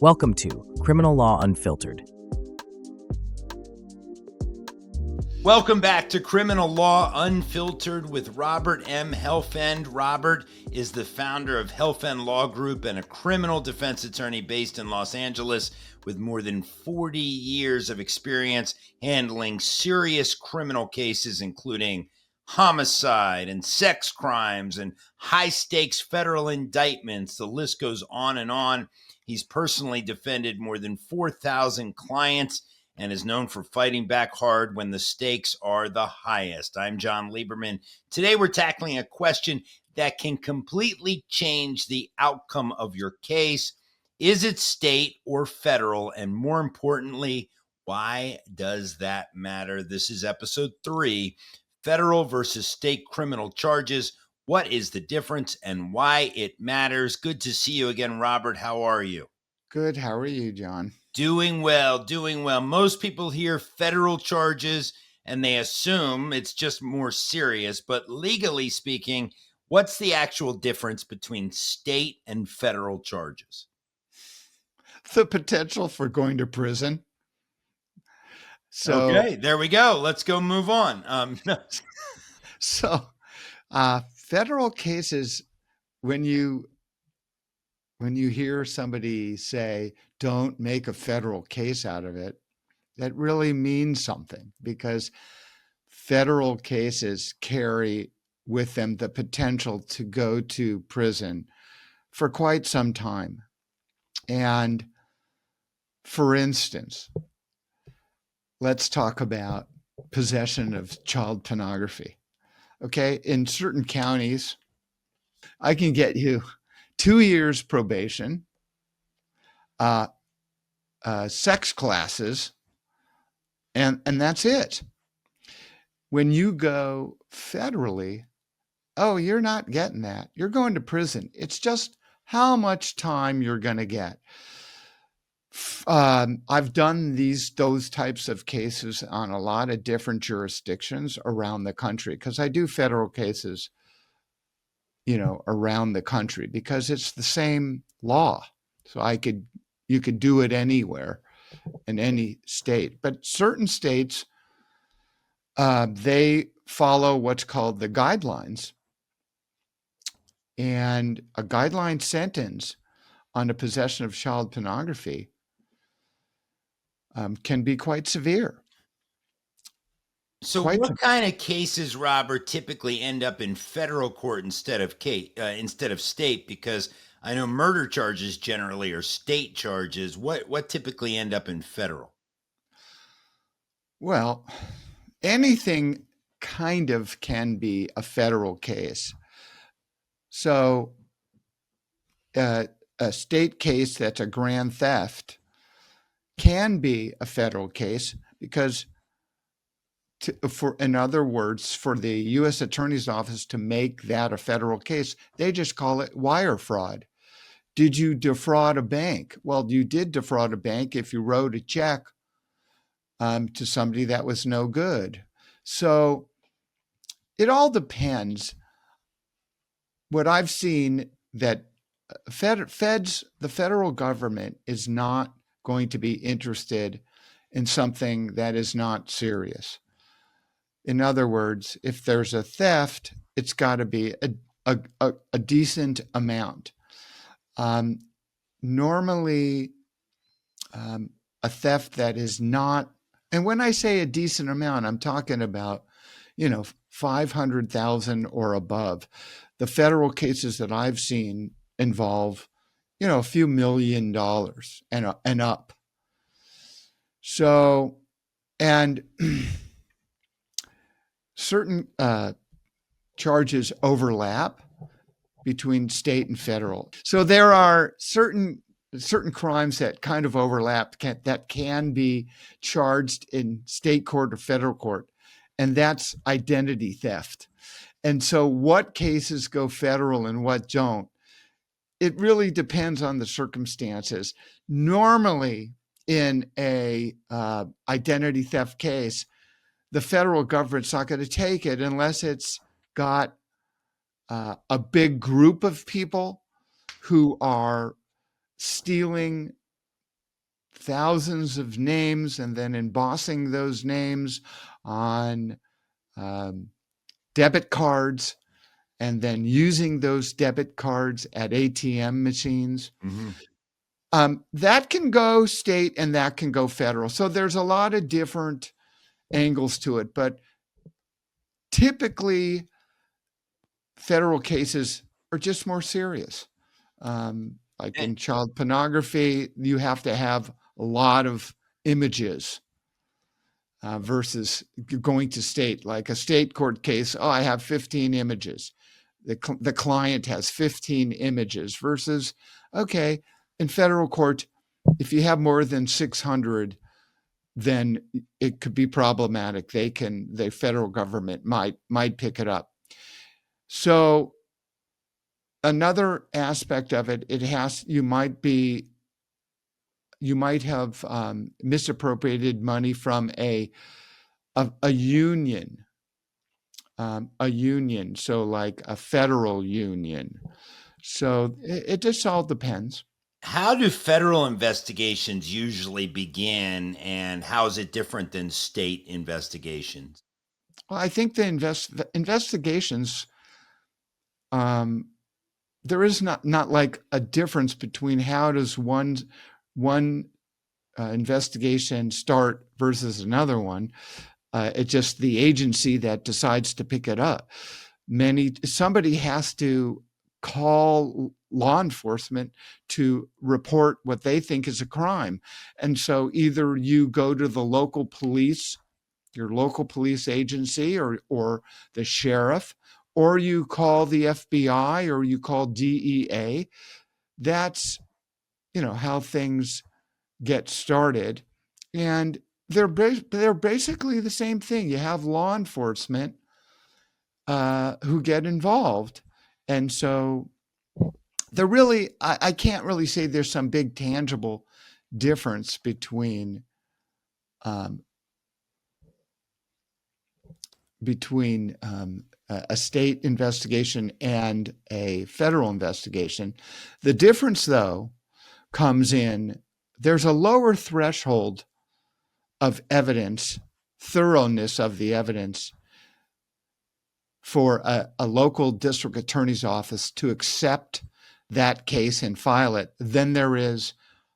Welcome to Criminal Law Unfiltered. Welcome back to Criminal Law Unfiltered with Robert M. Helfend. Robert is the founder of Helfend Law Group and a criminal defense attorney based in Los Angeles with more than 40 years of experience handling serious criminal cases, including homicide and sex crimes and high-stakes federal indictments. The list goes on and on. He's personally defended more than 4,000 clients and is known for fighting back hard when the stakes are the highest. I'm John Lieberman. Today we're tackling a question that can completely change the outcome of your case. Is it state or federal? And more importantly, why does that matter? This is episode 3, Federal versus State Criminal Charges. What is the difference and why it matters? Good to see you again, Robert. How are you? Good. How are you, John? Doing well. Most people hear federal charges and they assume it's just more serious, but legally speaking, what's the actual difference between state and federal charges? The potential for going to prison. Okay, there we go. Let's go move on. Federal cases, when you hear somebody say, don't make a federal case out of it, that really means something, because federal cases carry with them the potential to go to prison for quite some time. And for instance, let's talk about possession of child pornography. Okay, in certain counties, I can get you 2 years probation, sex classes, and that's it. When you go federally, oh, you're not getting that. You're going to prison. It's just how much time you're going to get. I've done those types of cases on a lot of different jurisdictions around the country, because I do federal cases, around the country, because it's the same law. So you could do it anywhere in any state. But certain states, they follow what's called the guidelines. And a guideline sentence on the possession of child pornography can be quite severe. So what kind of cases, Robert, typically end up in federal court instead of state? Because I know murder charges generally are state charges. What typically end up in federal? Well, anything kind of can be a federal case. So a state case that's a grand theft can be a federal case, because in other words, for the U.S. Attorney's Office to make that a federal case, they just call it wire fraud. Did you defraud a bank? Well, you did defraud a bank if you wrote a check to somebody that was no good. So it all depends. What I've seen, that the federal government is not going to be interested in something that is not serious. In other words, if there's a theft, it's got to be a decent amount. Normally, a theft that is not, and when I say a decent amount, I'm talking about, $500,000 or above. The federal cases that I've seen involve, a few $1 million and up. So, and certain charges overlap between state and federal. So there are certain crimes that kind of overlap that can be charged in state court or federal court, and that's identity theft. And so what cases go federal and what don't, it really depends on the circumstances. Normally, in a identity theft case, the federal government's not going to take it unless it's got a big group of people who are stealing thousands of names and then embossing those names on debit cards and then using those debit cards at ATM machines. Mm-hmm. That can go state and that can go federal. So there's a lot of different angles to it, but typically federal cases are just more serious. Like in child pornography, you have to have a lot of images versus going to state, like a state court case. Oh, I have 15 images. The client has 15 images versus, okay, in federal court, if you have more than 600, then it could be problematic. The federal government might pick it up. So another aspect of it, you might have misappropriated money from a union, so like a federal union. So it just all depends. How do federal investigations usually begin, and how is it different than state investigations? Well, I think the investigations, there is not like a difference between how does one investigation start versus another one. It's just the agency that decides to pick it up. Somebody has to call law enforcement to report what they think is a crime. And so either you go to the local police, your local police agency, or the sheriff, or you call the FBI or you call DEA. That's, how things get started. And they're basically the same thing. You have law enforcement who get involved. And so I can't really say there's some big tangible difference between a state investigation and a federal investigation. The difference, though, comes in there's a lower threshold of evidence, thoroughness of the evidence for a local district attorney's office to accept that case and file it than there is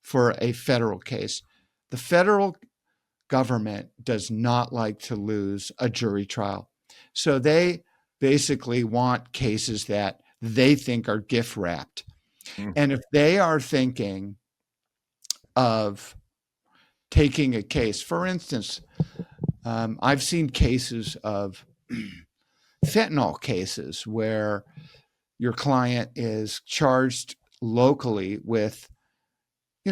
for a federal case. The federal government does not like to lose a jury trial. So they basically want cases that they think are gift wrapped. Mm. And if they are thinking of taking a case, for instance, I've seen cases of fentanyl cases where your client is charged locally with,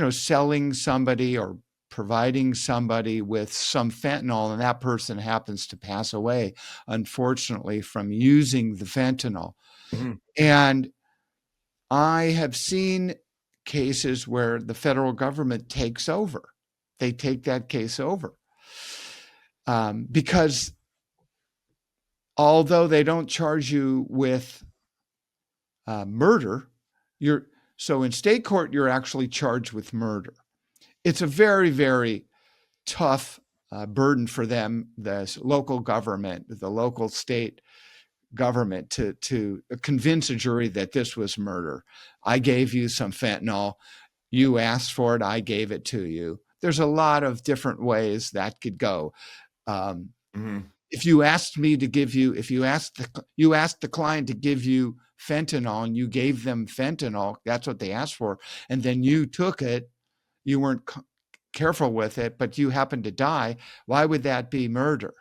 selling somebody or providing somebody with some fentanyl, and that person happens to pass away, unfortunately, from using the fentanyl. Mm-hmm. And I have seen cases where the federal government takes over. They take that case over because although they don't charge you with murder, so in state court, you're actually charged with murder. It's a very, very tough burden for them, the local government, the local state government, to convince a jury that this was murder. I gave you some fentanyl. You asked for it. I gave it to you. There's a lot of different ways that could go. Mm-hmm. If you asked the client to give you fentanyl and you gave them fentanyl, that's what they asked for, and then you took it, you weren't careful with it, but you happened to die, why would that be murder?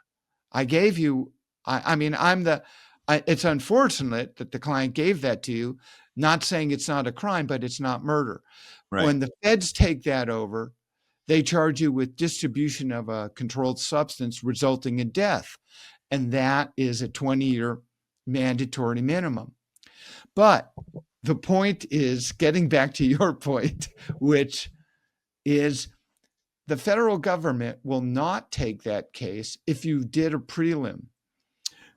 I gave you, it's unfortunate that the client gave that to you, not saying it's not a crime, but it's not murder. Right. When the feds take that over, they charge you with distribution of a controlled substance resulting in death. And that is a 20-year mandatory minimum. But the point is, getting back to your point, which is the federal government will not take that case if you did a prelim.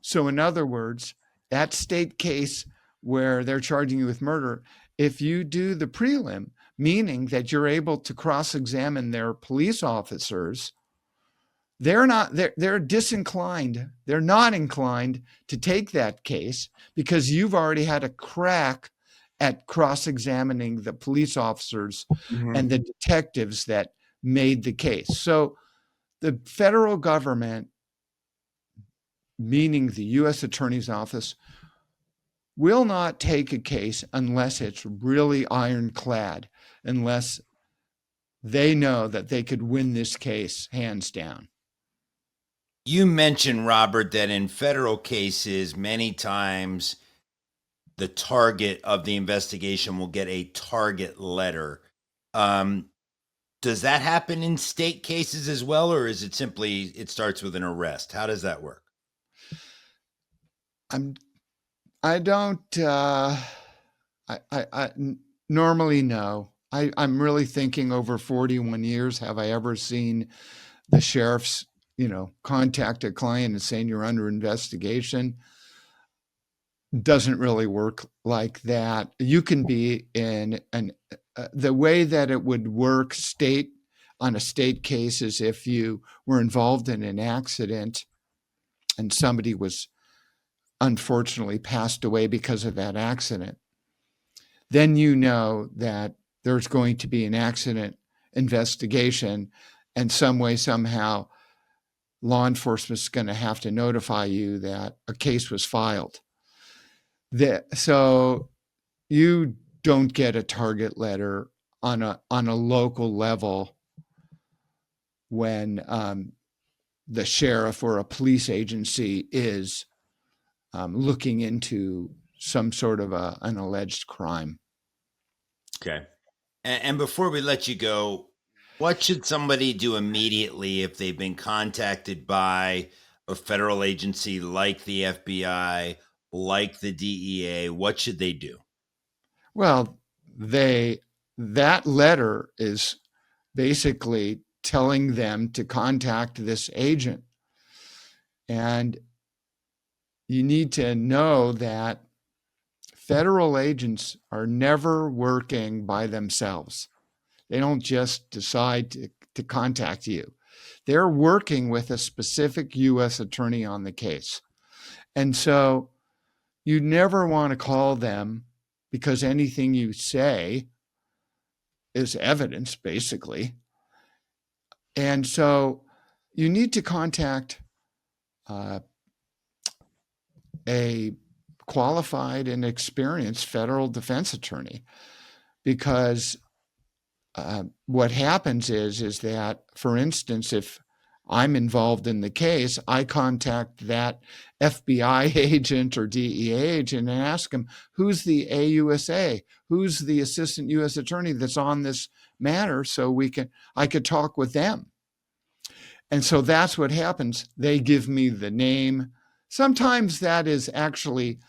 So in other words, that state case where they're charging you with murder, if you do the prelim, meaning that you're able to cross-examine their police officers. They're disinclined. They're not inclined to take that case because you've already had a crack at cross-examining the police officers and the detectives that made the case. So the federal government, meaning the U.S. Attorney's Office, will not take a case unless it's really ironclad, unless they know that they could win this case hands down. You mentioned, Robert, that in federal cases, many times the target of the investigation will get a target letter. Does that happen in state cases as well, or is it simply it starts with an arrest? How does that work? I don't normally no. I'm really thinking over 41 years, have I ever seen the sheriff's, contact a client and saying you're under investigation? Doesn't really work like that. You can be in the way that it would work on a state case is if you were involved in an accident and somebody was unfortunately passed away because of that accident. Then you know that there's going to be an accident investigation, and some way, somehow, law enforcement's going to have to notify you that a case was filed. So you don't get a target letter on a local level when the sheriff or a police agency is looking into some sort of an alleged crime. Okay. And before we let you go, what should somebody do immediately if they've been contacted by a federal agency like the FBI, like the DEA? What should they do? Well, that letter is basically telling them to contact this agent. And you need to know that federal agents are never working by themselves. They don't just decide to contact you. They're working with a specific U.S. attorney on the case. And so you never want to call them because anything you say is evidence, basically. And so you need to contact a qualified and experienced federal defense attorney, because what happens is that, for instance, if I'm involved in the case, I contact that FBI agent or DEA agent and ask him, who's the AUSA? Who's the assistant U.S. attorney that's on this matter? So I could talk with them. And so that's what happens. They give me the name. Sometimes that is actually,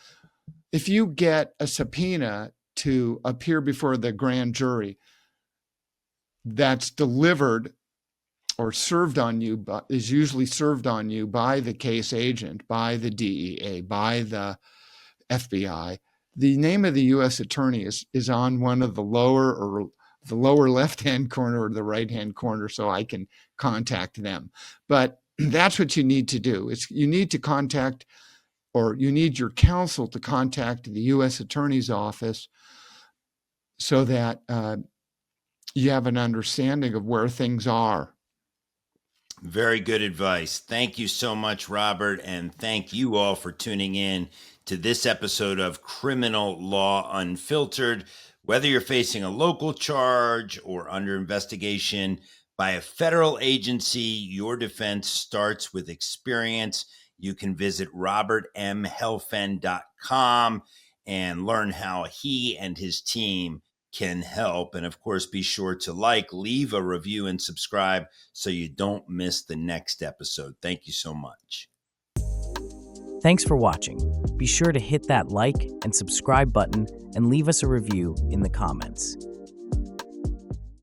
if you get a subpoena to appear before the grand jury, that's delivered or served on you, but is usually served on you by the case agent, by the DEA, by the FBI. The name of the U.S. attorney is on one of the lower left-hand corner or the right-hand corner, so I can contact them. But that's what you need to do. You need to contact, or you need your counsel to contact the U.S. Attorney's Office so that you have an understanding of where things are. Very good advice. Thank you so much, Robert, and thank you all for tuning in to this episode of Criminal Law Unfiltered. Whether you're facing a local charge or under investigation by a federal agency, your defense starts with experience. You can visit robertmhelfend.com and learn how he and his team can help. And of course, be sure to leave a review, and subscribe so you don't miss the next episode. Thank you so much. Thanks for watching. Be sure to hit that like and subscribe button and leave us a review in the comments.